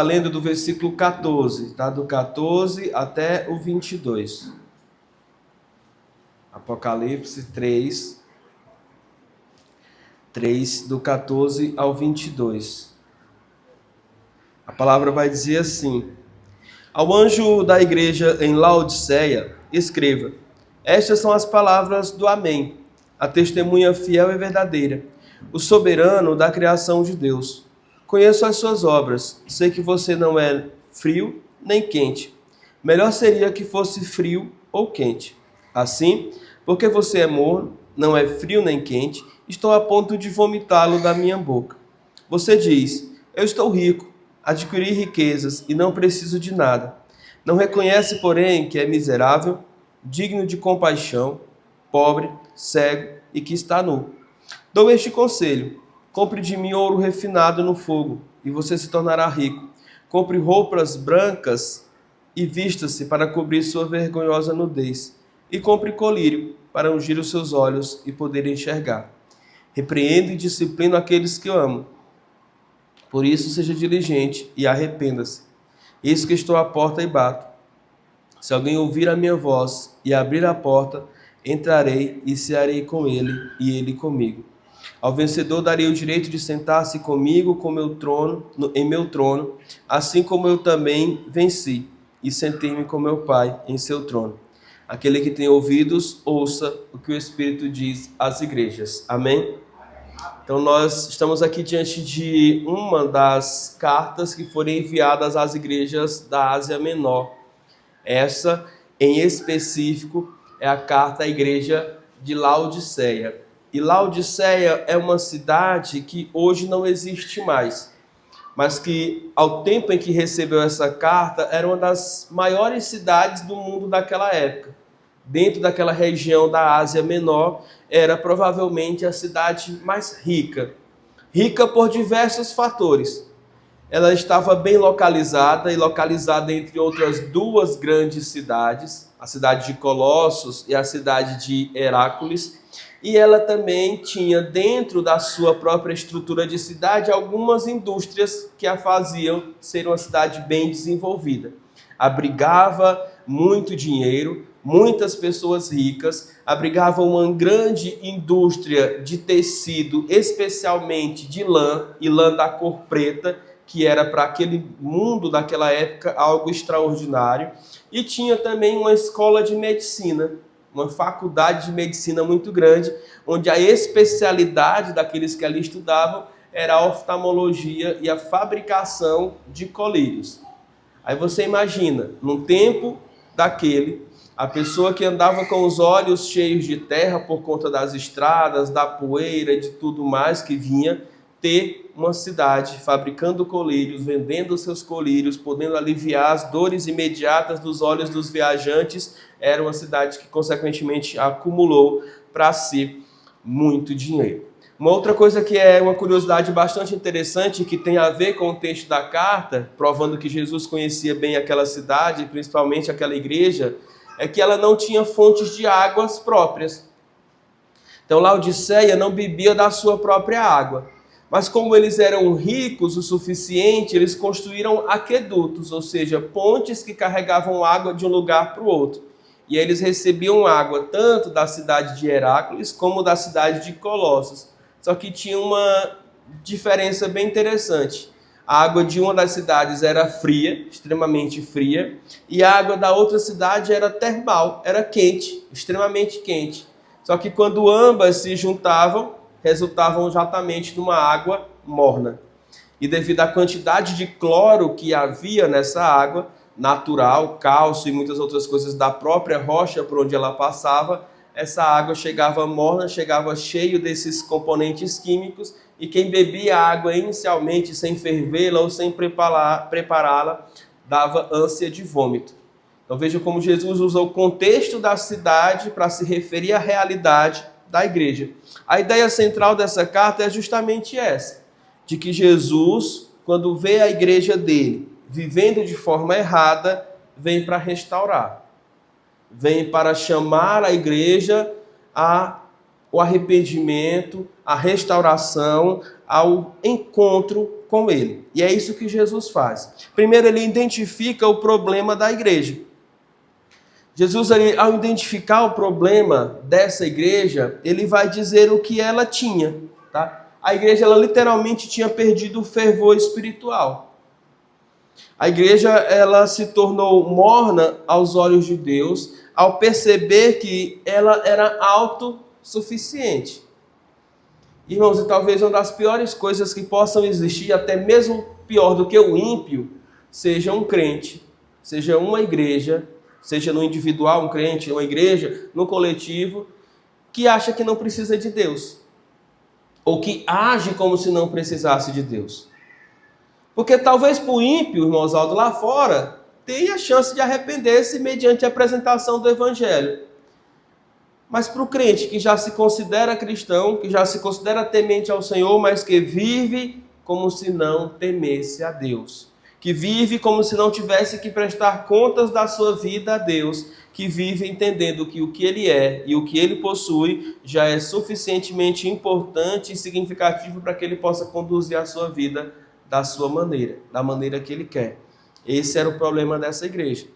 lendo do versículo 14, tá? Do 14 até o 22. Apocalipse 3, do 14 ao 22. A palavra vai dizer assim: Ao anjo da igreja em Laodiceia, escreva: Estas são as palavras do Amém, a testemunha fiel e verdadeira, o soberano da criação de Deus. Conheço as suas obras, sei que você não é frio nem quente. Melhor seria que fosse frio ou quente. Assim, porque você é morno, não é frio nem quente, estou a ponto de vomitá-lo da minha boca. Você diz: Eu estou rico, adquiri riquezas e não preciso de nada. Não reconhece, porém, que é miserável, digno de compaixão, pobre, cego e que está nu. Dou este conselho: compre de mim ouro refinado no fogo, e você se tornará rico. Compre roupas brancas e vista-se para cobrir sua vergonhosa nudez. E compre colírio para ungir os seus olhos e poder enxergar. Repreendo e disciplino aqueles que eu amo. Por isso, seja diligente e arrependa-se. Eis que estou à porta e bato. Se alguém ouvir a minha voz e abrir a porta, entrarei e cearei com ele e ele comigo. Ao vencedor darei o direito de sentar-se comigo em meu trono, assim como eu também venci e sentei-me com meu Pai em seu trono. Aquele que tem ouvidos, ouça o que o Espírito diz às igrejas. Amém? Então nós estamos aqui diante de uma das cartas que foram enviadas às igrejas da Ásia Menor. Essa, em específico, é a carta à igreja de Laodiceia. E Laodiceia é uma cidade que hoje não existe mais, mas que, ao tempo em que recebeu essa carta, era uma das maiores cidades do mundo daquela época. Dentro daquela região da Ásia Menor, era provavelmente a cidade mais rica. Rica por diversos fatores. Ela estava bem localizada, e localizada entre outras duas grandes cidades, a cidade de Colossos e a cidade de Herápolis, e ela também tinha dentro da sua própria estrutura de cidade algumas indústrias que a faziam ser uma cidade bem desenvolvida. Abrigava muito dinheiro, muitas pessoas ricas, abrigava uma grande indústria de tecido, especialmente de lã, e lã da cor preta, que era para aquele mundo daquela época algo extraordinário, e tinha também uma escola de medicina, uma faculdade de medicina muito grande, onde a especialidade daqueles que ali estudavam era a oftalmologia e a fabricação de colírios. Aí você imagina, num tempo daquele, a pessoa que andava com os olhos cheios de terra por conta das estradas, da poeira e de tudo mais que vinha, ter uma cidade fabricando colírios, vendendo seus colírios, podendo aliviar as dores imediatas dos olhos dos viajantes, era uma cidade que, consequentemente, acumulou para si muito dinheiro. Uma outra coisa que é uma curiosidade bastante interessante, que tem a ver com o texto da carta, provando que Jesus conhecia bem aquela cidade, principalmente aquela igreja, é que ela não tinha fontes de águas próprias. Então, Laodiceia não bebia da sua própria água. Mas como eles eram ricos o suficiente, eles construíram aquedutos, ou seja, pontes que carregavam água de um lugar para o outro. E eles recebiam água tanto da cidade de Herápolis como da cidade de Colossos. Só que tinha uma diferença bem interessante. A água de uma das cidades era fria, extremamente fria, e a água da outra cidade era termal, era quente, extremamente quente. Só que quando ambas se juntavam, resultavam exatamente numa água morna. E devido à quantidade de cloro que havia nessa água, natural, cálcio e muitas outras coisas da própria rocha por onde ela passava, essa água chegava morna, chegava cheio desses componentes químicos, e quem bebia a água inicialmente sem fervê-la ou sem prepará-la, dava ânsia de vômito. Então veja como Jesus usou o contexto da cidade para se referir à realidade da igreja. A ideia central dessa carta é justamente essa, de que Jesus, quando vê a igreja dele vivendo de forma errada, vem para restaurar. Vem para chamar a igreja ao arrependimento, à restauração, ao encontro com ele. E é isso que Jesus faz. Primeiro, ele identifica o problema da igreja. Jesus, ao identificar o problema dessa igreja, ele vai dizer o que ela tinha. Tá? A igreja, ela literalmente tinha perdido o fervor espiritual. A igreja, ela se tornou morna aos olhos de Deus ao perceber que ela era autossuficiente. Irmãos, e talvez uma das piores coisas que possam existir, até mesmo pior do que o ímpio, seja um crente, seja uma igreja, seja no individual, um crente, uma igreja, no coletivo, que acha que não precisa de Deus. Ou que age como se não precisasse de Deus. Porque talvez para o ímpio, irmão Oswaldo, lá fora, tenha a chance de arrepender-se mediante a apresentação do Evangelho. Mas para o crente que já se considera cristão, que já se considera temente ao Senhor, mas que vive como se não temesse a Deus. Que vive como se não tivesse que prestar contas da sua vida a Deus. Que vive entendendo que o que ele é e o que ele possui já é suficientemente importante e significativo para que ele possa conduzir a sua vida da sua maneira, da maneira que ele quer. Esse era o problema dessa igreja.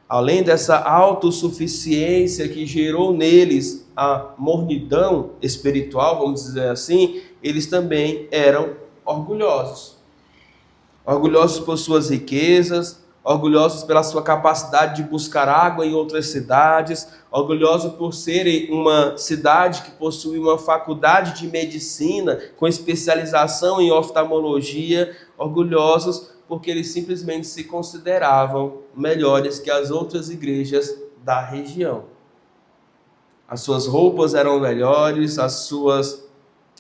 Além dessa autossuficiência que gerou neles a mornidão espiritual, vamos dizer assim, eles também eram orgulhosos. Orgulhosos por suas riquezas, orgulhosos pela sua capacidade de buscar água em outras cidades, orgulhosos por serem uma cidade que possui uma faculdade de medicina com especialização em oftalmologia, orgulhosos porque eles simplesmente se consideravam melhores que as outras igrejas da região. As suas roupas eram melhores, as suas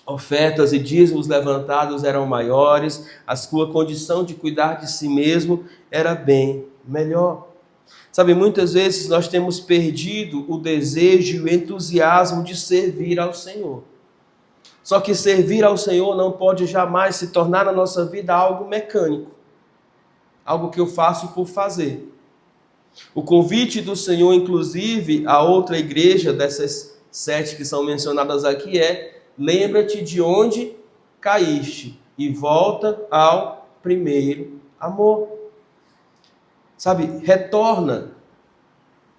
ofertas e dízimos levantados eram maiores, a sua condição de cuidar de si mesmo era bem melhor. Sabe, muitas vezes nós temos perdido o desejo e o entusiasmo de servir ao Senhor. Só que servir ao Senhor não pode jamais se tornar na nossa vida algo mecânico, algo que eu faço por fazer. O convite do Senhor, inclusive, a outra igreja dessas 7 que são mencionadas aqui é: lembra-te de onde caíste e volta ao primeiro amor. Sabe, retorna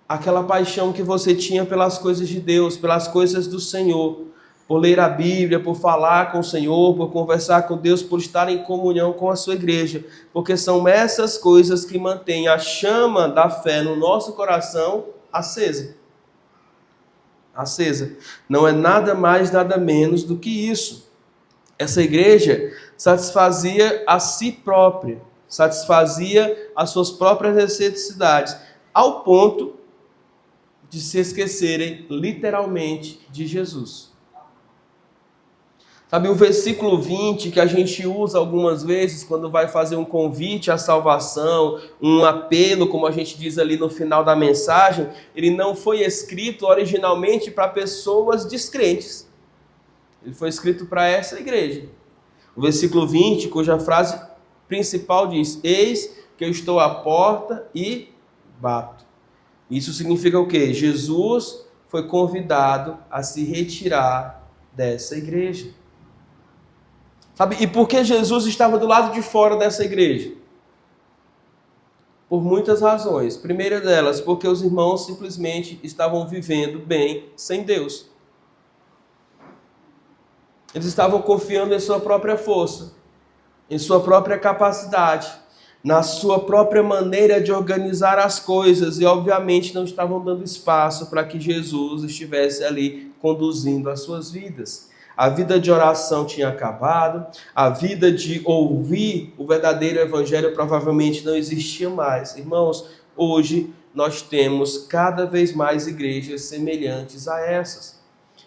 aquela paixão que você tinha pelas coisas de Deus, pelas coisas do Senhor, por ler a Bíblia, por falar com o Senhor, por conversar com Deus, por estar em comunhão com a sua igreja, porque são essas coisas que mantêm a chama da fé no nosso coração acesa. Acesa. Não é nada mais, nada menos do que isso. Essa igreja satisfazia a si própria, satisfazia as suas próprias necessidades, ao ponto de se esquecerem literalmente de Jesus. Sabe, o versículo 20 que a gente usa algumas vezes quando vai fazer um convite à salvação, um apelo, como a gente diz ali no final da mensagem, ele não foi escrito originalmente para pessoas descrentes. Ele foi escrito para essa igreja. O versículo 20, cuja frase principal diz: eis que eu estou à porta e bato. Isso significa o quê? Jesus foi convidado a se retirar dessa igreja. Sabe, e por que Jesus estava do lado de fora dessa igreja? Por muitas razões. Primeira delas, porque os irmãos simplesmente estavam vivendo bem sem Deus. Eles estavam confiando em sua própria força, em sua própria capacidade, na sua própria maneira de organizar as coisas e, obviamente, não estavam dando espaço para que Jesus estivesse ali conduzindo as suas vidas. A vida de oração tinha acabado, a vida de ouvir o verdadeiro evangelho provavelmente não existia mais. Irmãos, hoje nós temos cada vez mais igrejas semelhantes a essas.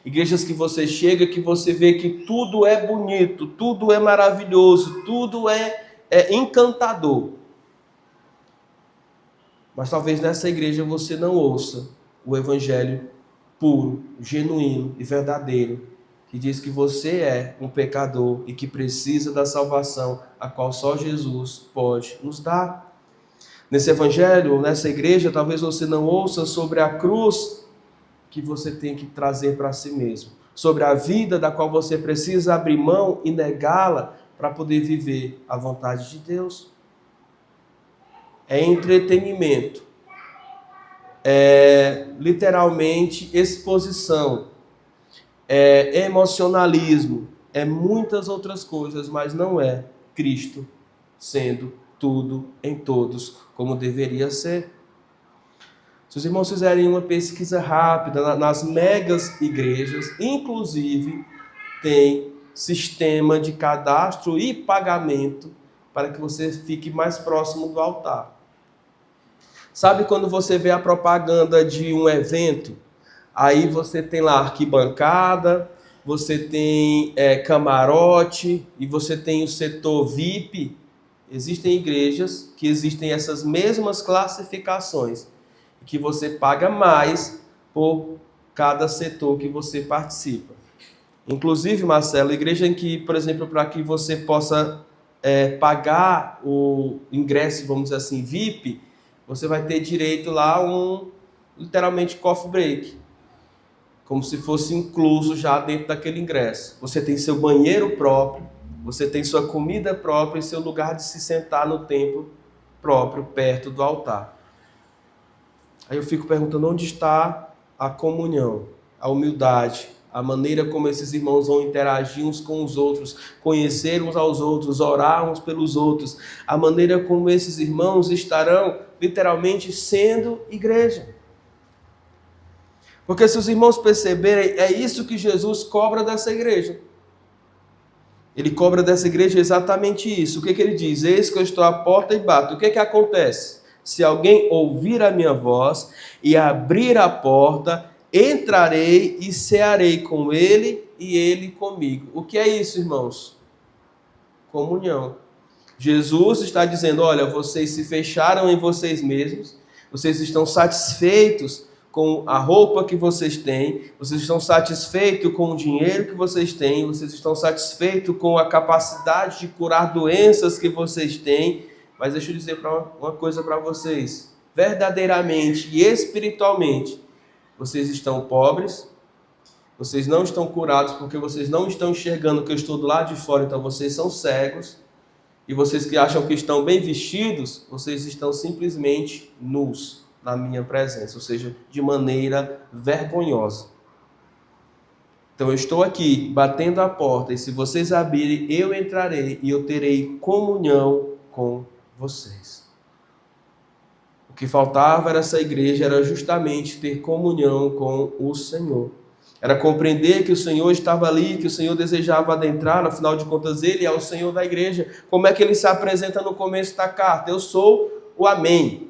Igrejas que você chega, que você vê que tudo é bonito, tudo é maravilhoso, tudo é encantador. Mas talvez nessa igreja você não ouça o evangelho puro, genuíno e verdadeiro, que diz que você é um pecador e que precisa da salvação, a qual só Jesus pode nos dar. Nesse evangelho, nessa igreja, talvez você não ouça sobre a cruz que você tem que trazer para si mesmo, sobre a vida da qual você precisa abrir mão e negá-la para poder viver a vontade de Deus. É entretenimento, é literalmente exposição, é emocionalismo, é muitas outras coisas, mas não é Cristo sendo tudo em todos, como deveria ser. Se os irmãos fizerem uma pesquisa rápida nas megas igrejas, inclusive tem sistema de cadastro e pagamento para que você fique mais próximo do altar. Sabe quando você vê a propaganda de um evento? Aí você tem lá arquibancada, você tem camarote e você tem o setor VIP. Existem igrejas que existem essas mesmas classificações, que você paga mais por cada setor que você participa. Inclusive, Marcelo, igreja em que, por exemplo, para que você possa pagar o ingresso, vamos dizer assim, VIP, você vai ter direito lá literalmente, coffee break, como se fosse incluso já dentro daquele ingresso. Você tem seu banheiro próprio, você tem sua comida própria e seu lugar de se sentar no templo próprio, perto do altar. Aí eu fico perguntando, onde está a comunhão, a humildade, a maneira como esses irmãos vão interagir uns com os outros, conhecer uns aos outros, orar uns pelos outros, a maneira como esses irmãos estarão literalmente sendo igreja. Porque se os irmãos perceberem, é isso que Jesus cobra dessa igreja. Ele cobra dessa igreja exatamente isso. O que ele diz? Eis que eu estou à porta e bato. O que acontece? Se alguém ouvir a minha voz e abrir a porta, entrarei e cearei com ele e ele comigo. O que é isso, irmãos? Comunhão. Jesus está dizendo, olha, vocês se fecharam em vocês mesmos, vocês estão satisfeitos com a roupa que vocês têm, vocês estão satisfeitos com o dinheiro que vocês têm, vocês estão satisfeitos com a capacidade de curar doenças que vocês têm, mas deixa eu dizer uma coisa para vocês, verdadeiramente e espiritualmente, vocês estão pobres, vocês não estão curados porque vocês não estão enxergando que eu estou do lado de fora, então vocês são cegos, e vocês que acham que estão bem vestidos, vocês estão simplesmente nus na minha presença, ou seja, de maneira vergonhosa. Então eu estou aqui batendo a porta, e se vocês abrirem, eu entrarei e eu terei comunhão com vocês. O que faltava nessa igreja era justamente ter comunhão com o Senhor. Era compreender que o Senhor estava ali, que o Senhor desejava adentrar, afinal de contas ele é o Senhor da igreja. Como é que ele se apresenta no começo da carta? Eu sou o Amém.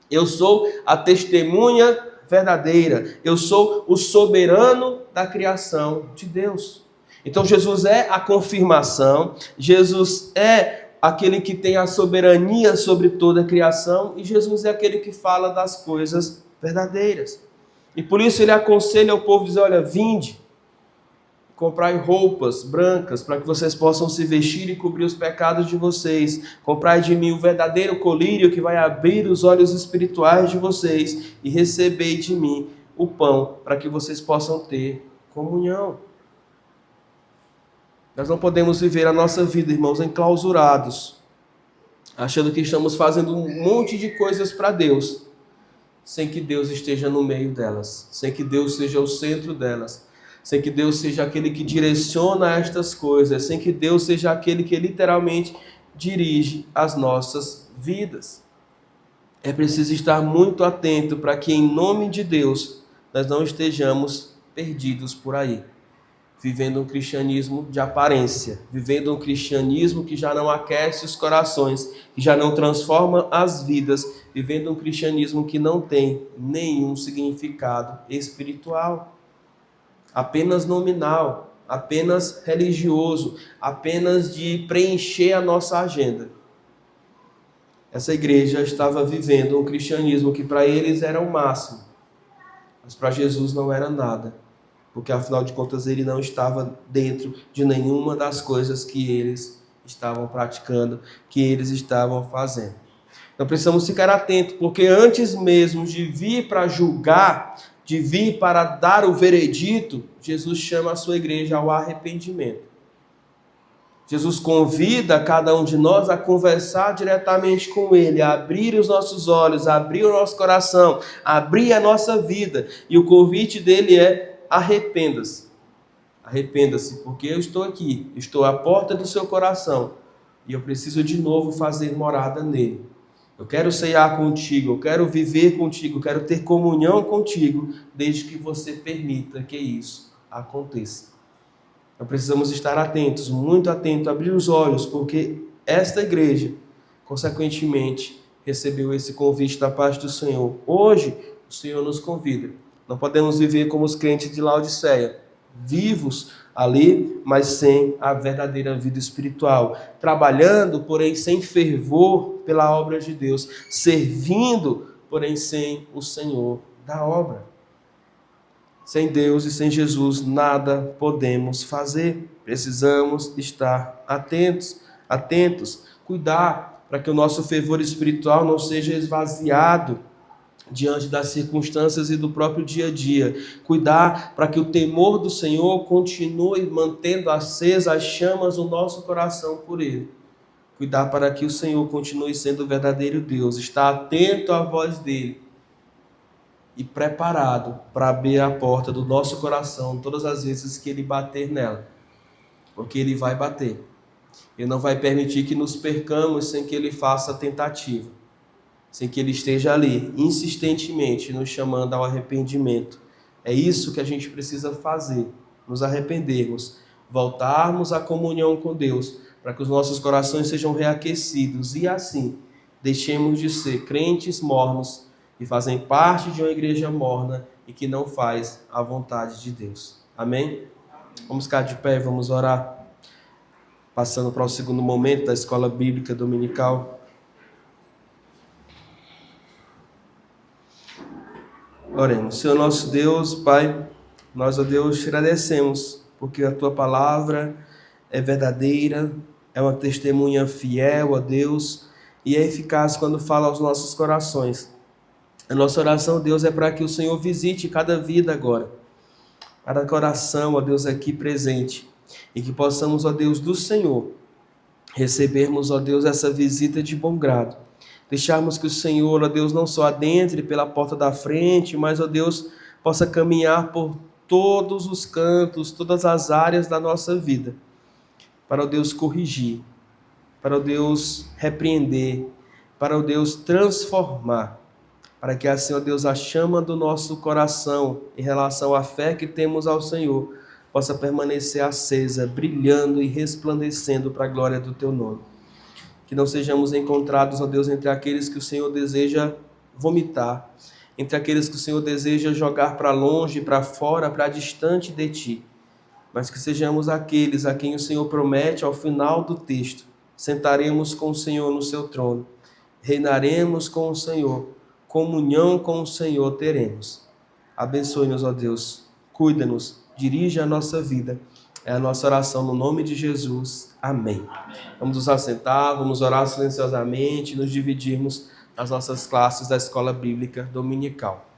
Eu sou a testemunha verdadeira. Eu sou o soberano da criação de Deus. Então Jesus é a confirmação, Jesus é aquele que tem a soberania sobre toda a criação e Jesus é aquele que fala das coisas verdadeiras. E por isso ele aconselha ao povo, dizer, olha, vinde, comprai roupas brancas para que vocês possam se vestir e cobrir os pecados de vocês. Comprai de mim o verdadeiro colírio que vai abrir os olhos espirituais de vocês e recebei de mim o pão para que vocês possam ter comunhão. Nós não podemos viver a nossa vida, irmãos, enclausurados, achando que estamos fazendo um monte de coisas para Deus, sem que Deus esteja no meio delas, sem que Deus seja o centro delas, sem que Deus seja aquele que direciona estas coisas, sem que Deus seja aquele que literalmente dirige as nossas vidas. É preciso estar muito atento para que, em nome de Deus, nós não estejamos perdidos por aí, vivendo um cristianismo de aparência, vivendo um cristianismo que já não aquece os corações, que já não transforma as vidas, vivendo um cristianismo que não tem nenhum significado espiritual, apenas nominal, apenas religioso, apenas de preencher a nossa agenda. Essa igreja estava vivendo um cristianismo que para eles era o máximo, mas para Jesus não era nada, porque afinal de contas ele não estava dentro de nenhuma das coisas que eles estavam praticando, que eles estavam fazendo. Então precisamos ficar atentos, porque antes mesmo de vir para julgar, de vir para dar o veredito, Jesus chama a sua igreja ao arrependimento. Jesus convida cada um de nós a conversar diretamente com Ele, a abrir os nossos olhos, a abrir o nosso coração, a abrir a nossa vida. E o convite dele é: arrependa-se. Arrependa-se, porque eu estou aqui, estou à porta do seu coração e eu preciso de novo fazer morada nele. Eu quero ceiar contigo, eu quero viver contigo, eu quero ter comunhão contigo, desde que você permita que isso aconteça. Nós precisamos estar atentos, muito atentos, abrir os olhos, porque esta igreja, consequentemente, recebeu esse convite da parte do Senhor. Hoje, o Senhor nos convida. Não podemos viver como os crentes de Laodiceia, vivos ali, mas sem a verdadeira vida espiritual. Trabalhando, porém sem fervor pela obra de Deus. Servindo, porém sem o Senhor da obra. Sem Deus e sem Jesus nada podemos fazer. Precisamos estar atentos, cuidar para que o nosso fervor espiritual não seja esvaziado diante das circunstâncias e do próprio dia a dia. Cuidar para que o temor do Senhor continue mantendo acesas as chamas do nosso coração por Ele. Cuidar para que o Senhor continue sendo o verdadeiro Deus. Estar atento à voz dEle e preparado para abrir a porta do nosso coração todas as vezes que Ele bater nela. Porque Ele vai bater. Ele não vai permitir que nos percamos sem que Ele faça a tentativa. Sem que Ele esteja ali, insistentemente, nos chamando ao arrependimento. É isso que a gente precisa fazer, nos arrependermos, voltarmos à comunhão com Deus, para que os nossos corações sejam reaquecidos e assim, deixemos de ser crentes mornos e fazem parte de uma igreja morna e que não faz a vontade de Deus. Amém? Vamos ficar de pé e vamos orar. Passando para o segundo momento da escola bíblica dominical. Oremos. Senhor nosso Deus, Pai, nós, ó Deus, te agradecemos, porque a Tua palavra é verdadeira, é uma testemunha fiel, ó Deus, e é eficaz quando fala aos nossos corações. A nossa oração, Deus, é para que o Senhor visite cada vida agora, cada coração, ó Deus, aqui presente, e que possamos, ó Deus, do Senhor, recebermos, ó Deus, essa visita de bom grado. Deixarmos que o Senhor, ó Deus, não só adentre pela porta da frente, mas, ó Deus, possa caminhar por todos os cantos, todas as áreas da nossa vida, para, ó Deus, corrigir, para, ó Deus, repreender, para, ó Deus, transformar, para que assim, ó Deus, a chama do nosso coração em relação à fé que temos ao Senhor possa permanecer acesa, brilhando e resplandecendo para a glória do Teu nome. Que não sejamos encontrados, ó Deus, entre aqueles que o Senhor deseja vomitar, entre aqueles que o Senhor deseja jogar para longe, para fora, para distante de Ti, mas que sejamos aqueles a quem o Senhor promete ao final do texto: sentaremos com o Senhor no seu trono, reinaremos com o Senhor, comunhão com o Senhor teremos. Abençoe-nos, ó Deus, cuida-nos, dirige a nossa vida. É a nossa oração no nome de Jesus. Amém. Vamos nos assentar, vamos orar silenciosamente, nos dividirmos nas nossas classes da escola bíblica dominical.